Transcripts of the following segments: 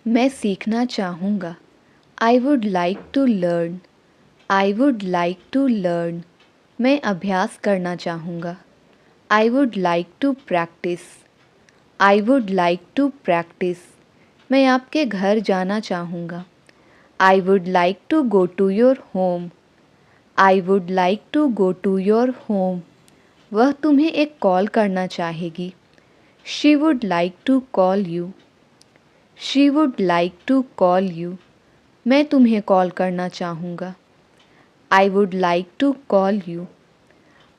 मैं सीखना चाहूँगा। I would like to learn. I would like to learn. मैं अभ्यास करना चाहूँगा। I would like to practise. I would like to practise. मैं आपके घर जाना चाहूँगा। I would like to go to your home. I would like to go to your home. वह तुम्हें एक कॉल करना चाहेगी। She would like to call you. She would like to call you. मैं तुम्हें कॉल करना चाहूँगा। I would like to call you.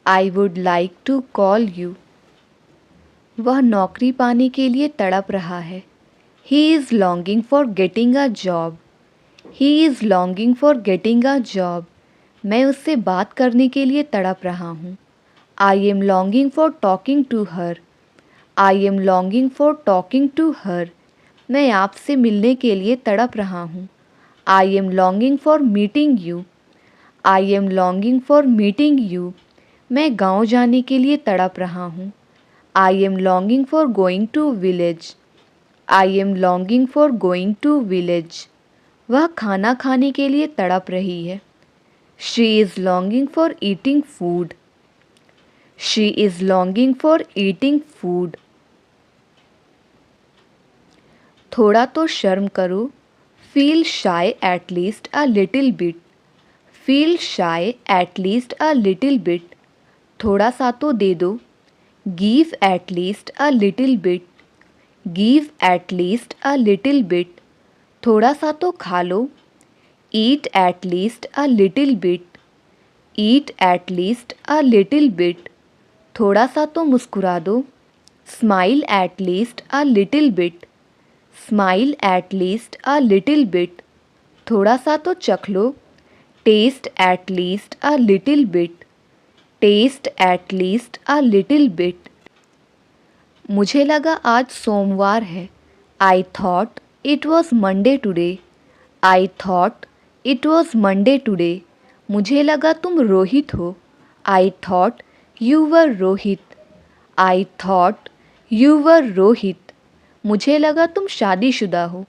I would like to call you. वह नौकरी पाने के लिए तड़प रहा है। He is longing for getting a job. He is longing for getting a job. मैं उससे बात करने के लिए तड़प रहा हूँ। I am longing for talking to her. I am longing for talking to her. मैं आपसे मिलने के लिए तड़प रहा हूँ। I am longing for meeting you. I am longing for meeting you. मैं गांव जाने के लिए तड़प रहा हूँ। I am longing for going to village. I am longing for going to village. वह खाना खाने के लिए तड़प रही है। She is longing for eating food. She is longing for eating food. थोड़ा तो शर्म करो। Feel shy at least a little bit. Feel shy at least a little bit. थोड़ा सा तो दे दो। Give at least a little bit. Give at least a little bit. थोड़ा सा तो खा लो। Eat at least a little bit. Eat at least a little bit. थोड़ा सा तो मुस्कुरा दो। Smile at least a little bit. Smile at least a little bit. थोड़ा सा तो चख लो। Taste at least a little bit. Taste at least a little bit. मुझे लगा आज सोमवार है। I thought it was Monday today. I thought it was Monday today. मुझे लगा तुम रोहित हो। आई thought you were Rohit. I thought you वर रोहित। मुझे लगा तुम शादीशुदा हो।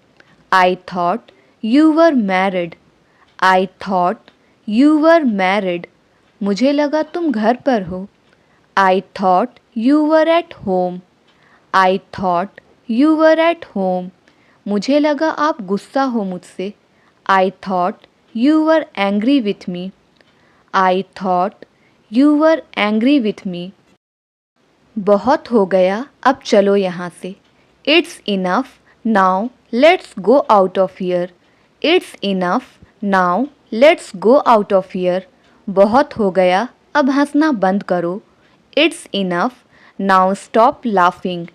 आई thought you were married. I thought you were married. मुझे लगा तुम घर पर हो। आई thought you were at home. I thought you were at home. मुझे लगा आप गुस्सा हो मुझसे। आई thought you were angry with me. I thought you were angry with me. बहुत हो गया, अब चलो यहाँ से। It's enough now, let's go out of here. It's enough now, let's go out of here. बहुत हो गया, अब हंसना बंद करो। It's enough now, stop laughing.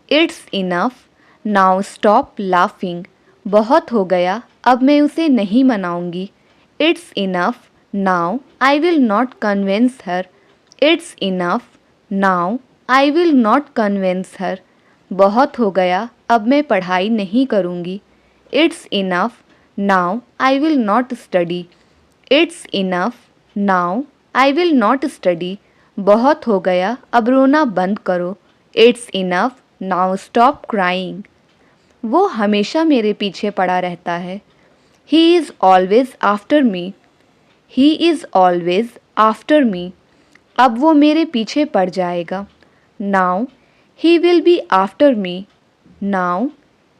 It's enough now, stop laughing. बहुत हो गया, अब मैं उसे नहीं मनाऊंगी। It's enough now, I will not convince her. It's enough now, I will not convince हर। बहुत हो गया, अब मैं पढ़ाई नहीं करूँगी। It's enough now, I will not study. It's enough now, I will not study. बहुत हो गया, अब रोना बंद करो। It's enough now, stop crying. वो हमेशा मेरे पीछे पड़ा रहता है। He is always after me. He is always after me. अब वो मेरे पीछे पड़ जाएगा। Now he will be after me. Now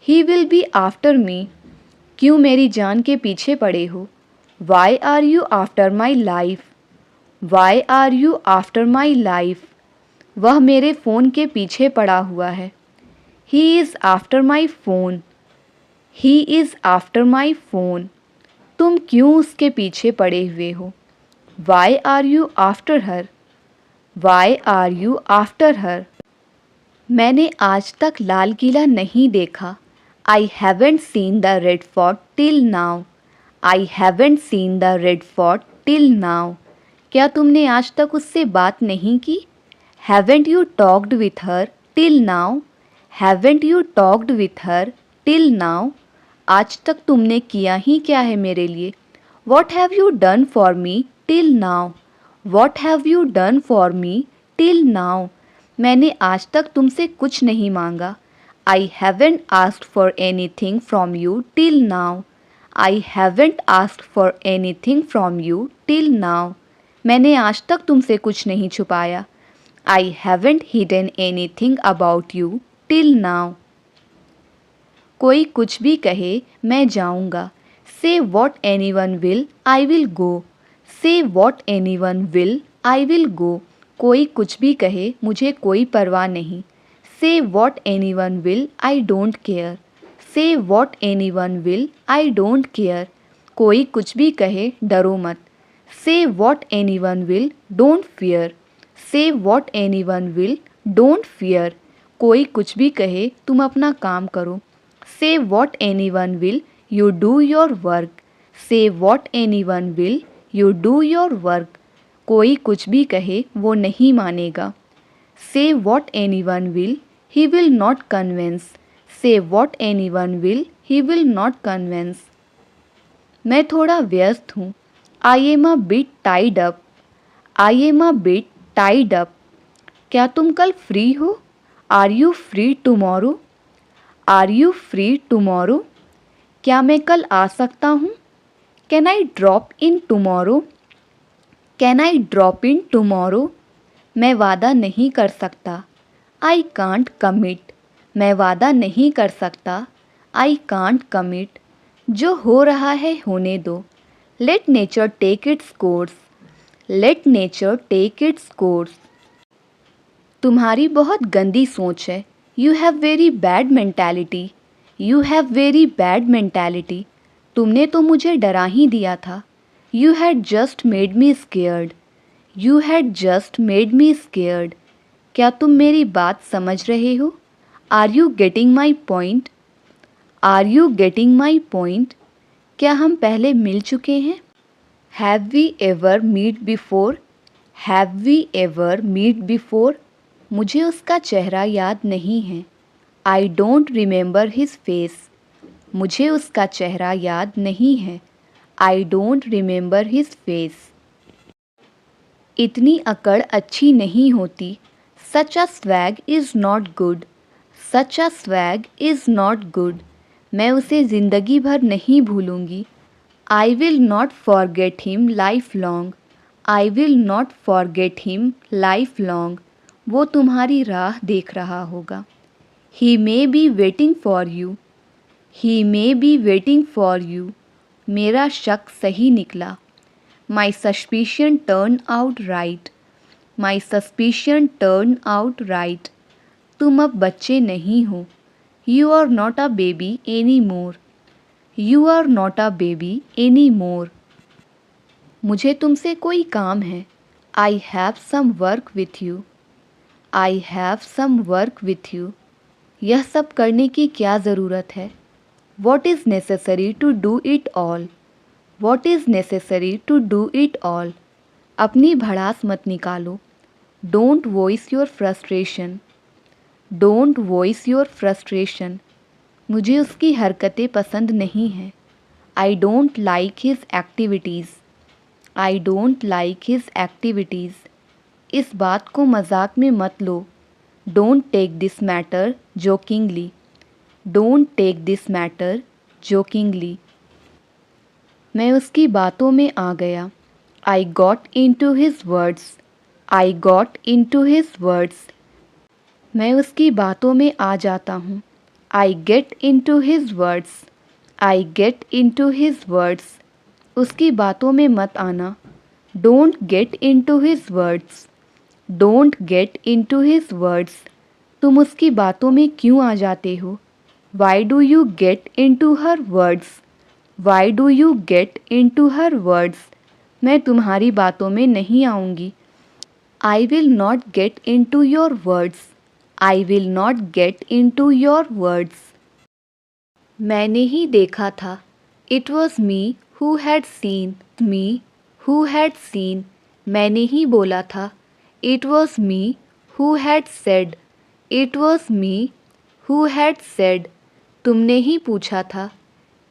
he will be after me. क्यों मेरी जान के पीछे पड़े हो? Why are you after my life? Why are you after my life? वह मेरे फ़ोन के पीछे पड़ा हुआ है। He is after my phone. He is after my phone. तुम क्यों उसके पीछे पड़े हुए हो? Why are you after her? Why are you after her? मैंने आज तक लाल किला नहीं देखा। I haven't seen the red fort till now. I haven't seen the red fort till now. क्या तुमने आज तक उससे बात नहीं की? Haven't you talked with her till now? Haven't you talked with her till now? आज तक तुमने किया ही क्या है मेरे लिए? What have you done for me till now? What have you done for me till now? मैंने आज तक तुमसे कुछ नहीं मांगा। I haven't asked for anything from you till now. I haven't asked for anything from you till now. मैंने आज तक तुमसे कुछ नहीं छुपाया. I haven't hidden anything about you till now. कोई कुछ भी कहे मैं जाऊंगा. Say what anyone will, I will go. Say what anyone will, I will go. कोई कुछ भी कहे मुझे कोई परवाह नहीं. Say what anyone will, I don't care. Say what anyone will, I don't care. कोई कुछ भी कहे डरो मत. Say what anyone will, don't fear. Say what anyone will, don't fear. कोई कुछ भी कहे तुम अपना काम करो. Say what anyone will, you do your work. Say what anyone will, you do your work. कोई कुछ भी कहे वो नहीं मानेगा. Say what anyone will, he will not convince. Say what anyone will, he will not convince. मैं थोड़ा व्यस्त हूँ. I am a bit tied up. I am a bit tied up. क्या तुम कल फ्री हो? Are you free tomorrow? Are you free tomorrow? क्या मैं कल आ सकता हूँ? Can I drop in tomorrow? Can I drop in tomorrow? मैं वादा नहीं कर सकता. I can't commit. मैं वादा नहीं कर सकता. I can't commit. जो हो रहा है होने दो. Let nature take its course. Let nature take its course. तुम्हारी बहुत गंदी सोच है. You have very bad mentality. You have very bad mentality. तुमने तो मुझे डरा ही दिया था. You had just made me scared. You had just made me scared. क्या तुम मेरी बात समझ रहे हो? Are you getting my point? Are you getting my point? क्या हम पहले मिल चुके हैं? Have we ever meet before? Have we ever meet before? मुझे उसका चेहरा याद नहीं है. I don't remember his face. मुझे उसका चेहरा याद नहीं है. I don't remember his face. इतनी अकड़ अच्छी नहीं होती. Such a swag is not good. Such a swag is not good. मैं उसे ज़िंदगी भर नहीं भूलूंगी. I will not forget him lifelong. I will not forget him lifelong. वो तुम्हारी राह देख रहा होगा. He may be waiting for you. He may be waiting for you. मेरा शक सही निकला. My suspicion turned out right. My suspicion turned out right. तुम अब बच्चे नहीं हो. You are not a baby anymore. You are not a baby anymore. मुझे तुमसे कोई काम है. I have some work with you. I have some work with you. यह सब करने की क्या ज़रूरत है? What is necessary to do it all? What is necessary to do it all? अपनी भड़ास मत निकालो. Don't voice your frustration. Don't voice your frustration. मुझे उसकी हरकतें पसंद नहीं हैं. I don't like his activities. I don't like his activities. इस बात को मजाक में मत लो. Don't take this matter jokingly. Don't take this matter jokingly. मैं उसकी बातों में आ गया. I got into his words. I got into his words. मैं उसकी बातों में आ जाता हूँ. I get into his words. I get into his words. उसकी बातों में मत आना. Don't get into his words. Don't get into his words. तुम उसकी बातों में क्यों आ जाते हो? Why do you get into her words? Why do you get into her words? मैं तुम्हारी बातों में नहीं आऊँगी. I will not get into your words. I will not get into your words. मैंने ही देखा था. It was me who had seen. Me who had seen. मैंने ही बोला था. It was me who had said. It was me who had said. तुमने ही पूछा था.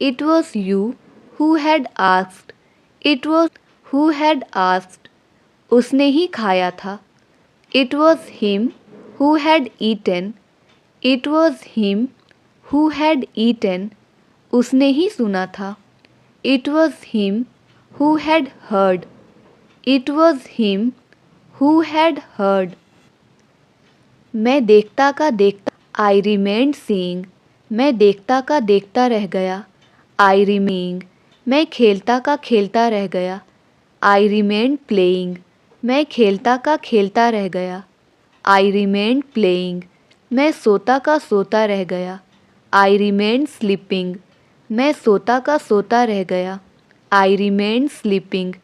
It was you who had asked. It was who had asked. उसने ही खाया था. It was him who had eaten. It was him who had eaten. उसने ही सुना था. It was him who had heard. It was him who had heard. मैं देखता का देखता. I remained seeing. मैं देखता का देखता रह गया. I remained. मैं खेलता का खेलता रह गया. I remained playing. मैं खेलता का खेलता रह गया. I remained playing. मैं सोता का सोता रह गया. I remained sleeping. मैं सोता का सोता रह गया. I remained sleeping.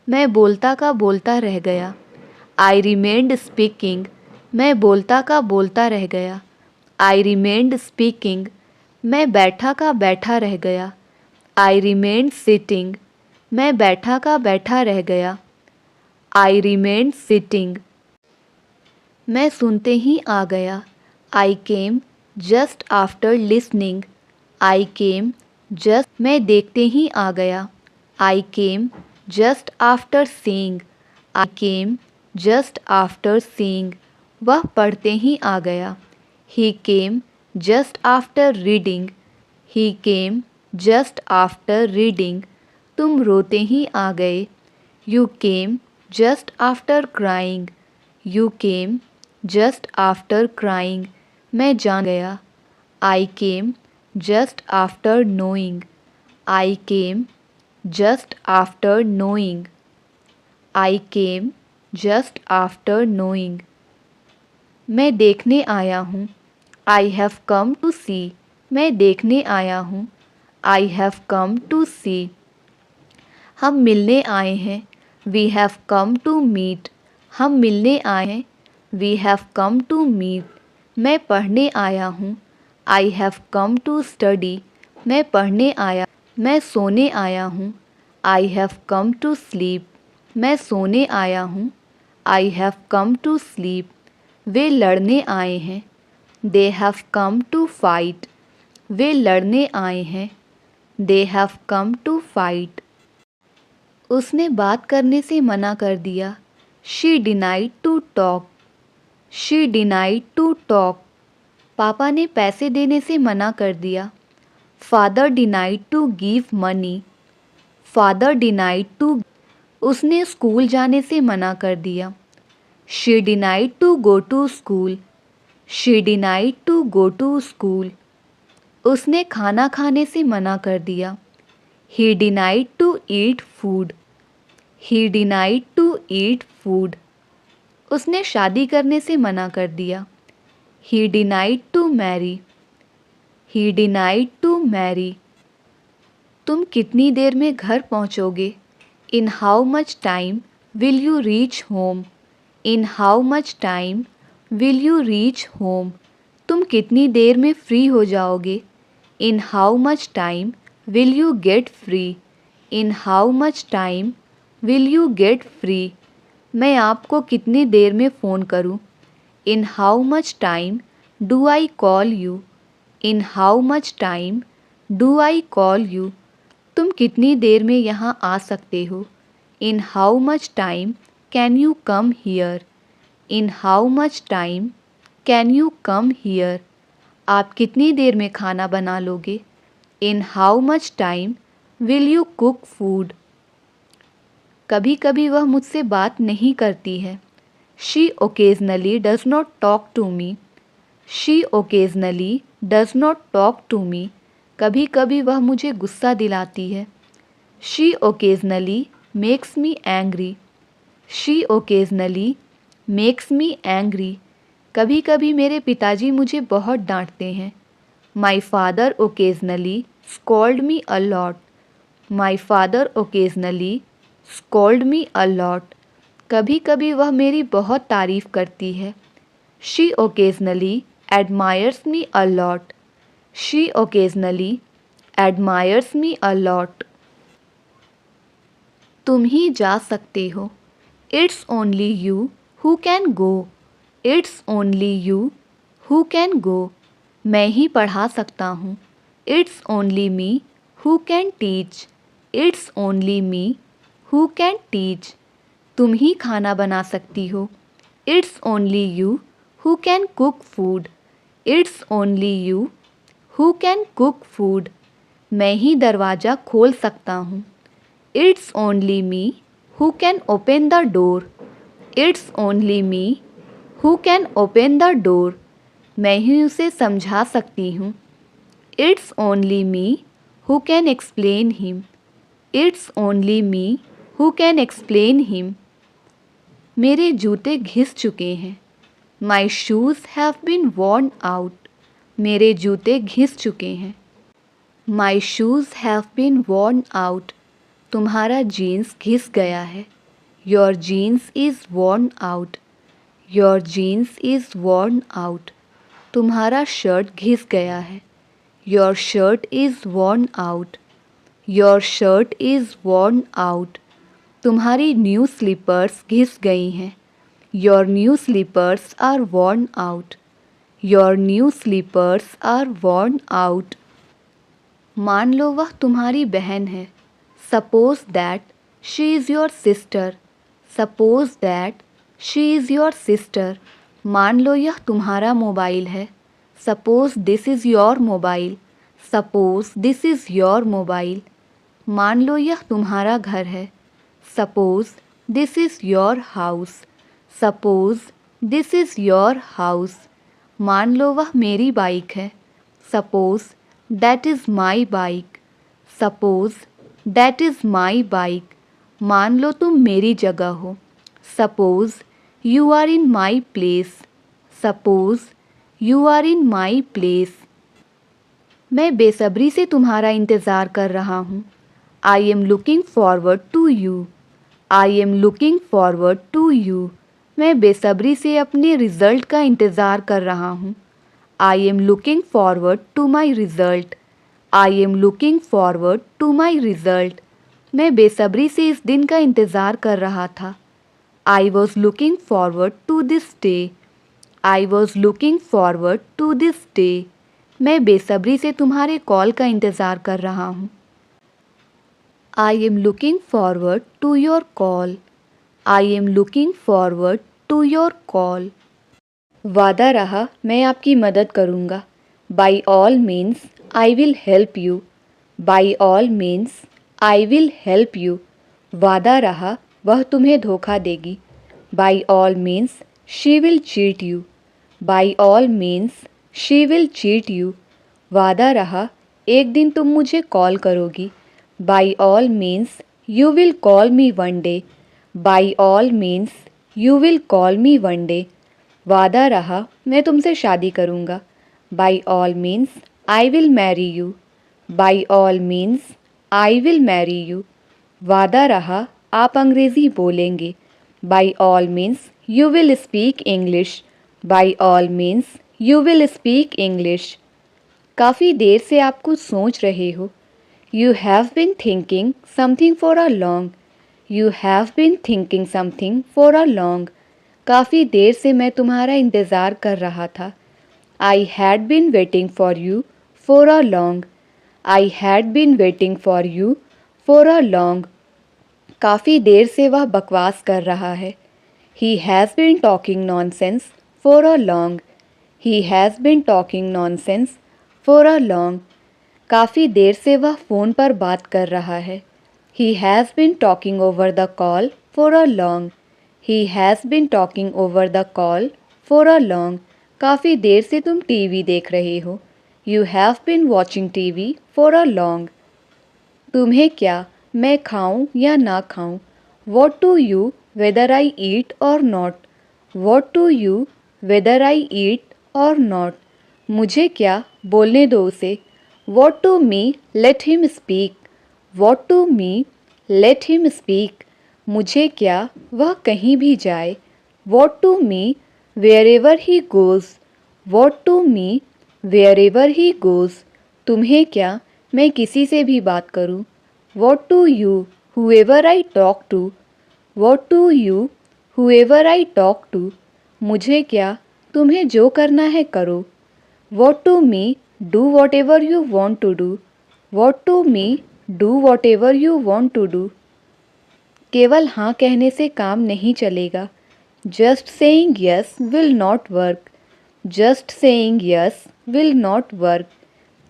मैं बोलता का बोलता रह गया. I remained speaking. मैं बोलता का बोलता रह गया. I remained speaking. मैं बैठा का बैठा रह गया. I remained sitting. मैं बैठा का बैठा रह गया. I remained sitting. मैं सुनते ही आ गया. I came just after listening. I came just. मैं देखते ही आ गया. I came just after seeing. I came just after seeing. वह पढ़ते ही आ गया. He came just after reading. He came just after reading. तुम रोते ही आ गए. You came just after crying. You came just after crying. मैं जान गया. I came just after knowing. I came just after knowing. I came just after knowing. मैं देखने आया हूँ. I have come to see. मैं देखने आया हूँ. I have come to see. हम मिलने आए हैं. We have come to meet. हम मिलने आए हैं. We have come to meet. मैं पढ़ने आया हूँ. I have come to study. मैं पढ़ने आया. मैं सोने आया हूँ. I have come to sleep. मैं सोने आया हूँ. I have come to sleep. वे लड़ने आए हैं. They have come to fight. वे लड़ने आए हैं. They have come to fight. उसने बात करने से मना कर दिया. She denied to talk. She denied to talk. पापा ने पैसे देने से मना कर दिया. Father denied to give money. Father denied to. उसने स्कूल जाने से मना कर दिया. She denied to go to school. She denied to go to school. उसने खाना खाने से मना कर दिया. He denied to eat food. He denied to eat food. उसने शादी करने से मना कर दिया. He denied to marry. He denied to marry. तुम कितनी देर में घर पहुंचोगे? In how much time will you reach home? In how much time will you reach home? तुम कितनी देर में फ्री हो जाओगे? In how much time will you get free? In how much time will you get free? मैं आपको कितनी देर में phone करूं? In how much time do I call you? In how much time do I call you? तुम कितनी देर में यहाँ आ सकते हो? In how much time can you come here? In how much time can you come here? आप कितनी देर में खाना बना लोगे? In how much time will you cook food? कभी कभी वह मुझसे बात नहीं करती है. She occasionally does not talk to me. She occasionally does not talk to me. कभी कभी वह मुझे गुस्सा दिलाती है. She occasionally makes me angry. She occasionally makes me angry. कभी कभी मेरे पिताजी मुझे बहुत डांटते हैं. My father occasionally scold me a lot. My father occasionally scold me a lot. कभी कभी वह मेरी बहुत तारीफ़ करती है. She occasionally admires me a lot. She occasionally admires me a lot. तुम ही जा सकते हो. It's only you who can go. It's only you who can go. मैं ही पढ़ा सकता हूँ. It's only me who can teach. It's only me who can teach. तुम ही खाना बना सकती हो. It's only you who can cook food. It's only you who can cook food. मैं ही दरवाज़ा खोल सकता हूँ। It's only me who can open the door. It's only me who can open the door. मैं ही उसे समझा सकती हूँ। It's only me who can explain him. It's only me who can explain him. मेरे जूते घिस चुके हैं। My shoes have been worn out. मेरे जूते घिस चुके हैं। My shoes have been worn out. तुम्हारा जीन्स घिस गया है। Your jeans is worn out. Your jeans is worn out. तुम्हारा शर्ट घिस गया है। Your shirt is worn out. Your shirt is worn out. तुम्हारी न्यू स्लीपर्स घिस गई हैं। Your new slippers are worn out. Your new slippers are worn out. मान लो वह तुम्हारी बहन है। Suppose that she is your sister. Suppose that she is your sister. मान लो यह तुम्हारा मोबाइल है। Suppose this is your mobile. Suppose this is your mobile. मान लो यह तुम्हारा घर है। Suppose this is your house. Suppose this is your house. मान लो वह मेरी बाइक है। Suppose that is my bike. Suppose that is my bike. मान लो तुम मेरी जगह हो। Suppose you are in my place. Suppose you are in my place. मैं बेसब्री से तुम्हारा इंतज़ार कर रहा हूँ। I am looking forward to you. I am looking forward to you. मैं बेसब्री से अपने रिज़ल्ट का इंतज़ार कर रहा हूँ। I am looking forward to my result. I am looking forward to my result. मैं बेसब्री से इस दिन का इंतज़ार कर रहा था। I was looking forward to this day. I was looking forward to this day. मैं बेसब्री से तुम्हारे कॉल का इंतज़ार कर रहा हूँ। I am looking forward to your call. I am looking forward to your call. वादा रहा मैं आपकी मदद करूँगा। By all means I will help you. By all means I will help you. वादा रहा वह तुम्हें धोखा देगी। By all means she will cheat you. By all means she will cheat you. वादा रहा एक दिन तुम मुझे कॉल करोगी। By all means you will call me one day. By all means you will call me one day. वादा रहा मैं तुमसे शादी करूँगा। By all means I will marry you. By all means I will marry you. वादा रहा आप अंग्रेज़ी बोलेंगे। By all means you will speak English. By all means you will speak English. काफ़ी देर से आप कुछ सोच रहे हो। You have been thinking something for a long. You have been thinking something for a long. काफ़ी देर से मैं तुम्हारा इंतज़ार कर रहा था। I had been waiting for you for a long. I had been waiting for you for a long. काफ़ी देर से वह बकवास कर रहा है। He has been talking nonsense for a long. He has been talking nonsense for a long. काफ़ी देर से वह फ़ोन पर बात कर रहा है। He has been talking over the call for a long. He has been talking over the call for a long. काफ़ी देर से तुम टीवी देख रहे हो। You have been watching TV for a long. तुम्हें क्या मैं खाऊं या ना खाऊं? What to you whether I eat or not? What to you whether I eat or not? मुझे क्या, बोलने दो उसे। What to me let him speak. What to me let him speak. मुझे क्या, वह कहीं भी जाए। What to me wherever he goes. What to me wherever he goes. तुम्हें क्या, मैं किसी से भी बात करूं। What to you whoever I talk to. What to you whoever I talk to. मुझे क्या, तुम्हें जो करना है करो। What to me do whatever you want to do. What to me do whatever you want to do. केवल हाँ कहने से काम नहीं चलेगा। Just saying yes will not work. Just saying yes will not work.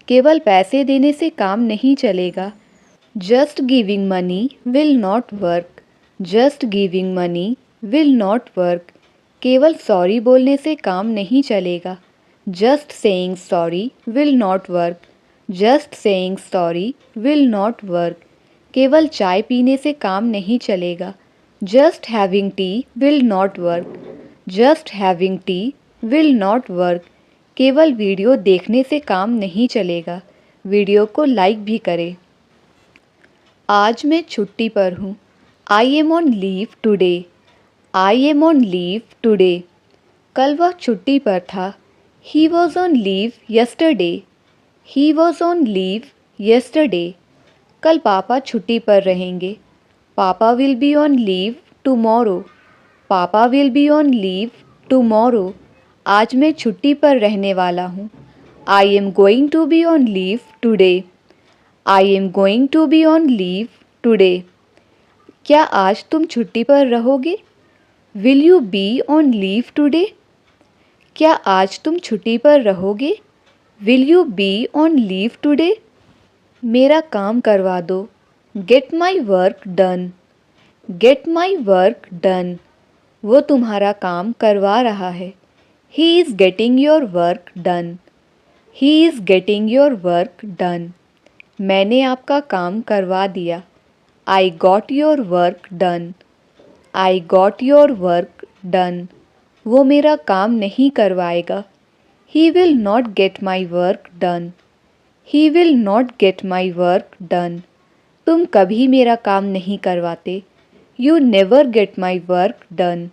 केवल पैसे देने से काम नहीं चलेगा। Just giving money will not work. Just giving money will not work. केवल सॉरी बोलने से काम नहीं चलेगा। Just saying sorry will not work. Just saying sorry will not work. केवल चाय पीने से काम नहीं चलेगा। Just having T will not work. Just having T will not work. केवल वीडियो देखने से काम नहीं चलेगा। वीडियो को लाइक भी करें। आज मैं छुट्टी पर हूँ। I am on leave today. I am on leave today. कल वह छुट्टी पर था। He was on leave yesterday. He was on leave yesterday. कल पापा छुट्टी पर रहेंगे। Papa will be on leave tomorrow. Papa will be on leave tomorrow. आज मैं छुट्टी पर रहने वाला हूँ। I am going to be on leave today. I am going to be on leave today. क्या आज तुम छुट्टी पर रहोगे? Will you B on leave today? क्या आज तुम छुट्टी पर रहोगे? Will you B on leave today? मेरा काम करवा दो। Gate my work done. Gate my work done. वो तुम्हारा काम करवा रहा है। He is getting your work done. He is getting your work done. मैंने आपका काम करवा दिया। I got your work done. I got your work done. वो मेरा काम नहीं करवाएगा। He will not get my work done. He will not get my work done. तुम कभी मेरा काम नहीं करवाते। You never get my work done.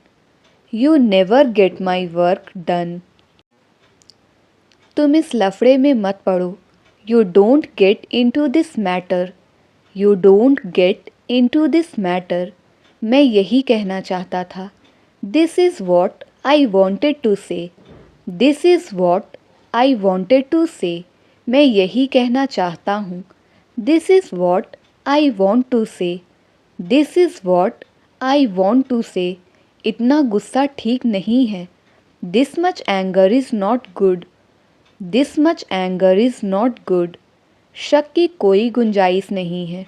You never get my work done. तुम इस लफड़े में मत पड़ो। You don't get into this matter. You don't get into this matter. मैं यही कहना चाहता था। This is what I wanted to say. This is what I wanted to say. मैं यही कहना चाहता हूँ। This is what I want to say. This is what I want to say. इतना गुस्सा ठीक नहीं है। This much anger is not good. This much anger is not good. शक की कोई गुंजाइश नहीं है।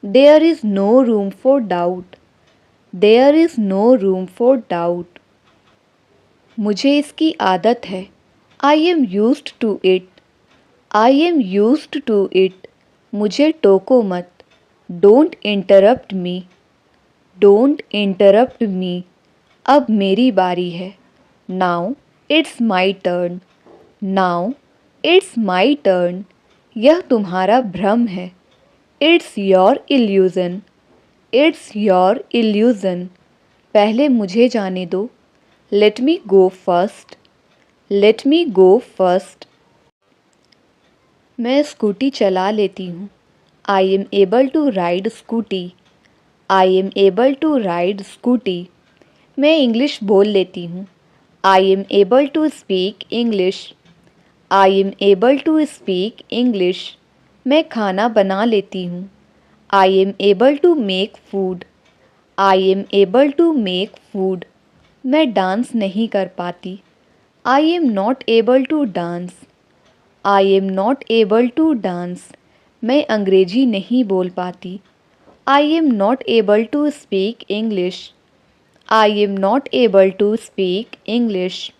There is no room for doubt. There is no room for doubt. मुझे इसकी आदत है। I am used to it. I am used to it. मुझे टोको मत। Don't interrupt me. Don't interrupt me. अब मेरी बारी है। Now it's my turn. Now it's my turn. यह तुम्हारा भ्रम है। It's your illusion. It's your illusion. पहले मुझे जाने दो। Let me go first. Let me go first. मैं स्कूटी चला लेती हूँ। I am able to ride scooty. I am able to ride scooty. मैं इंग्लिश बोल लेती हूँ। I am able to speak English. I am able to speak English. मैं खाना बना लेती हूँ। I am able to make food. I am able to make food. मैं डांस नहीं कर पाती। I am not able to dance. I am not able to dance. मैं अंग्रेजी नहीं बोल पाती। I am not able to speak English. I am not able to speak English.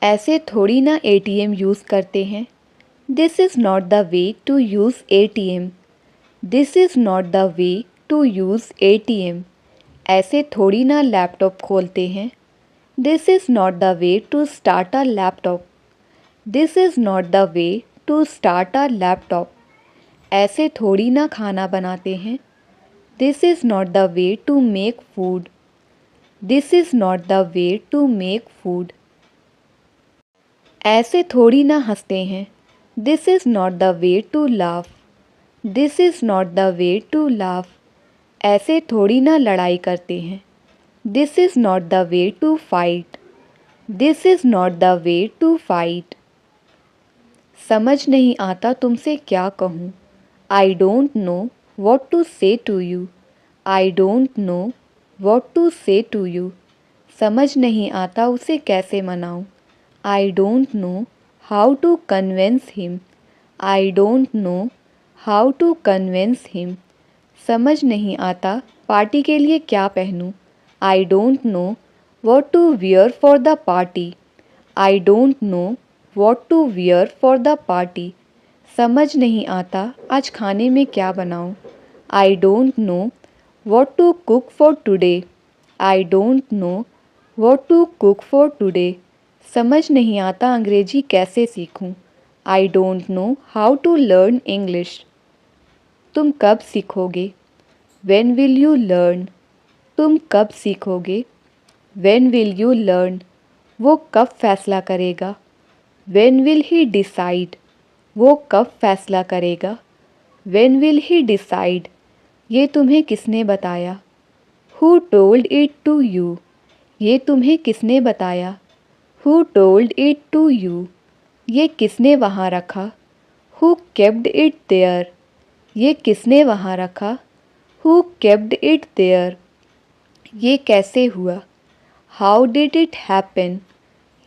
ऐसे थोड़ी ना ATM यूज़ करते हैं। This is not the way to use ATM। This is not the way to use ATM। ऐसे थोड़ी ना laptop खोलते हैं। This is not the way to start a laptop. This is not the way to start a laptop. ऐसे थोड़ी ना खाना बनाते हैं। This is not the way to make food. This is not the way to make food. ऐसे थोड़ी ना हंसते हैं। This is not the way to laugh. This is not the way to laugh. ऐसे थोड़ी ना लड़ाई करते हैं। This is not the way to fight. This is not the way to fight. समझ नहीं आता तुमसे क्या कहूँ। I don't know what to say to you. I don't know what to say to you. समझ नहीं आता उसे कैसे मनाऊँ। I don't know how to convince him. I don't know how to convince him. समझ नहीं आता पार्टी के लिए क्या पहनूं. I don't know what to wear for the party. I don't know what to wear for the party. समझ नहीं आता आज खाने में क्या बनाऊं. I don't know what to cook for today. I don't know what to cook for today. समझ नहीं आता अंग्रेजी कैसे सीखूं. I don't know how to learn English. तुम कब सीखोगे. When will you learn? तुम कब सीखोगे. When will you learn? वो कब फैसला करेगा. When will he decide? वो कब फैसला करेगा. When will he decide? ये तुम्हें किसने बताया. Who told it to you? ये तुम्हें किसने बताया. Who told it to you? ये किसने वहाँ रखा. Who kept it there? ये किसने वहाँ रखा. Who kept it there? ये कैसे हुआ. How did it happen?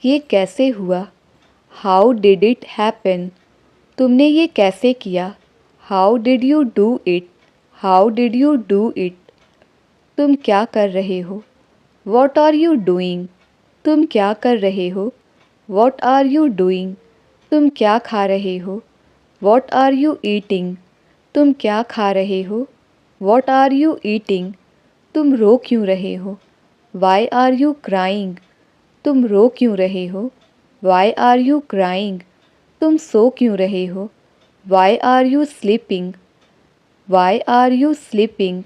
ये कैसे हुआ. How did it happen? तुमने ये कैसे किया. How did you do it? How did you do it? तुम क्या कर रहे हो. What are you doing? तुम क्या कर रहे हो. What are you doing? तुम क्या खा रहे हो. What are you eating? तुम क्या खा रहे हो. What are you eating? तुम रो क्यों रहे हो. Why are you crying? तुम रो क्यों रहे हो. Why are you crying? तुम सो क्यों रहे हो. Why are you sleeping? Why are you sleeping?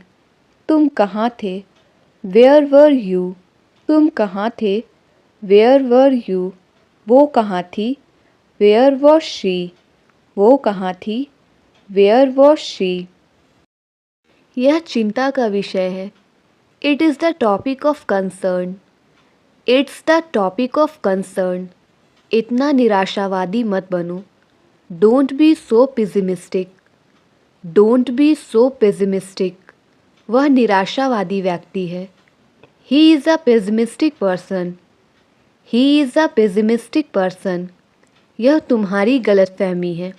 तुम कहाँ थे. Where were you? तुम कहाँ थे. Where were you? वो कहाँ थी. Where was she? वो कहाँ थी. Where was she? यह चिंता का विषय है. It is the topic of concern. It's the topic of concern. इतना निराशावादी मत बनो. Don't be so pessimistic. Don't be so pessimistic. वह निराशावादी व्यक्ति है. He is a pessimistic person. He is a pessimistic person. यह तुम्हारी गलतफहमी है.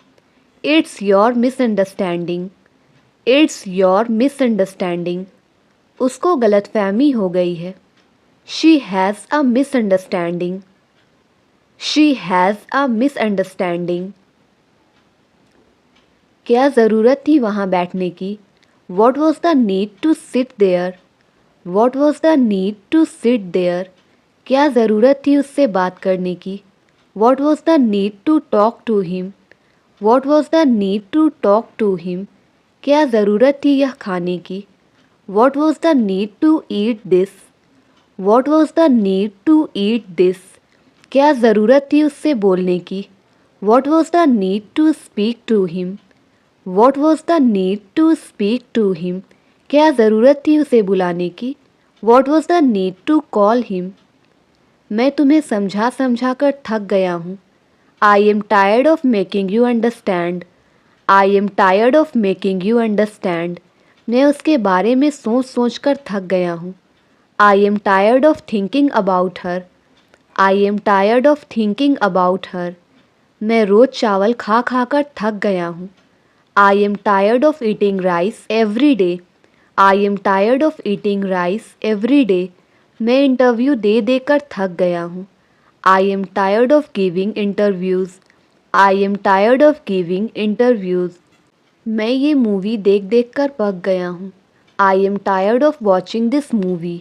It's your misunderstanding. It's your misunderstanding. उसको गलतफहमी हो गई है. She has a misunderstanding. She has a misunderstanding. क्या ज़रूरत थी वहाँ बैठने की. What was the need to sit there? What was the need to sit there? क्या ज़रूरत थी उससे बात करने की. What was the need to talk to him? What was the need to talk to him? क्या ज़रूरत थी यह खाने की. What was the need to eat this? What was the need to eat this? क्या ज़रूरत थी उससे बोलने की. What was the need to speak to him? What was the need to speak to him? क्या ज़रूरत थी उसे बुलाने की. What was the need to call him? मैं तुम्हें समझा समझा कर थक गया हूँ. I am tired of making you understand. I am tired of making you understand. मैं उसके बारे में सोच सोच कर थक गया हूँ. I am tired of thinking about her. I am tired of thinking about her. मैं रोज़ चावल खा खा कर थक गया हूँ. I am tired of eating rice every day. I am tired of eating rice every day. मैं इंटरव्यू दे देकर थक गया हूँ. I am tired of giving interviews. I am tired of giving interviews. मैं ये मूवी देख देख कर पक गया हूँ. I am tired of watching this movie.